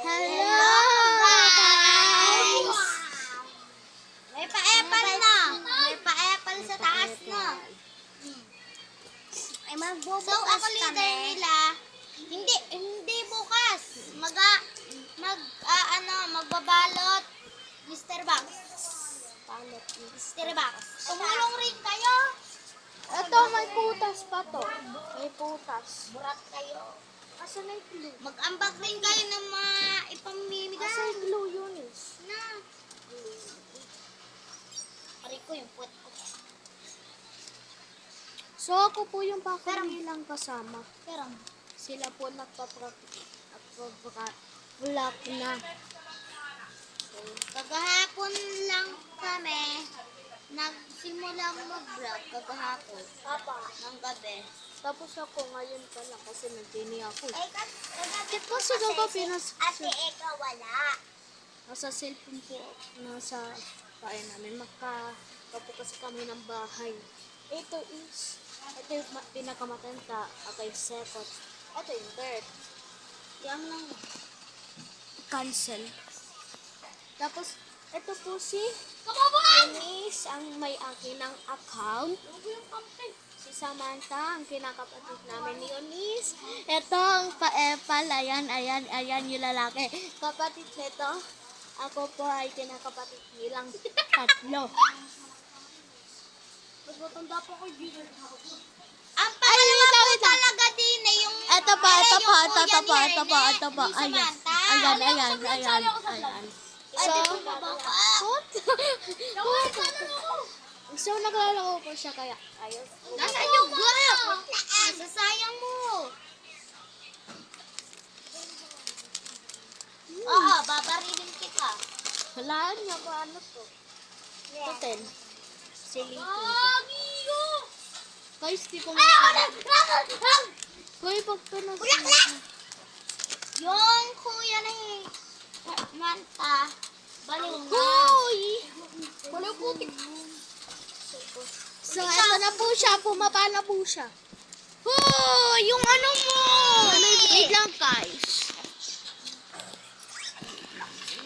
Hello, guys! May pa-apple na. May pa-apple sa taas na. Ay, magbubukas so, ako leader nila. Hindi bukas. Magbabalot. Mr. Box. Mr. Box. Tumulong rin kayo. Ito, may putas pa to. May putas. Burat kayo. Asan na yung glue? Mag-ambag rin kayo ng mga ipamimigay. Asan yung glue yun eh? Na. Pari ko yung puwet ko. So, ako po yung pakamilang kasama. Pero, Sila po nagpa-vlog na. kagahapon lang kami nagsimulang mag-vlog kagahapon. Papa. Ng gabi. Tapos ako ngayon pa lang kasi nagtini ako. Kagabi po si Gaga Pinas. Ate, ikaw wala. Nasa cellphone po. Nasa kaya namin. Magkakapo kasi kami ng bahay. Ito yung pinakamatanda. Ito yung second. Ito yung third. Yan lang. Cancel. Tapos, ito po si Eunice, ang may akin ng account. Si Samantha, ang kinakapatid namin ni Eunice. Ito ang pa-epal. Ayan yung lalaki. Kapatid nito, ako po ay kinakapatid nilang tatlo. Magmatanda po ko dito. Ang pangalawa po talaga din eh, yung... Ito pa. Ayan. Ayan. So, naglalaro po siya kaya ayos. Nasaan yung gulap? Nasasayang mo. Oo, babarilin kita. Walaan niya ko ano to. Hotel. Siling ko. Guys, di ko Hoy, pag to na Yung kuya na Manta, baliw na. Hoy! Wala putik. So, eto na po siya. Pumapa na po siya. Hoy! Yung ano mo! Wait lang, guys.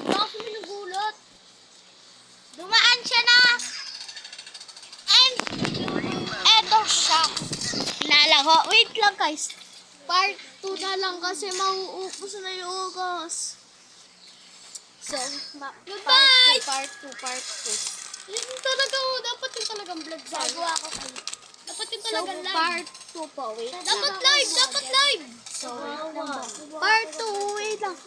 Bakit mo nagulat? Dumaan siya na. And, eto siya. Nalaho. Wait lang, guys. Part 2 na lang kasi mauupos na yung ugos. So, Goodbye! Part 2. Yung talaga, dapat yung talagang vlog sa Gagawa ko kayo. Dapat yung So, talagang live. part 2 po. Wait. Dapat live! So, part 2. Wait lang.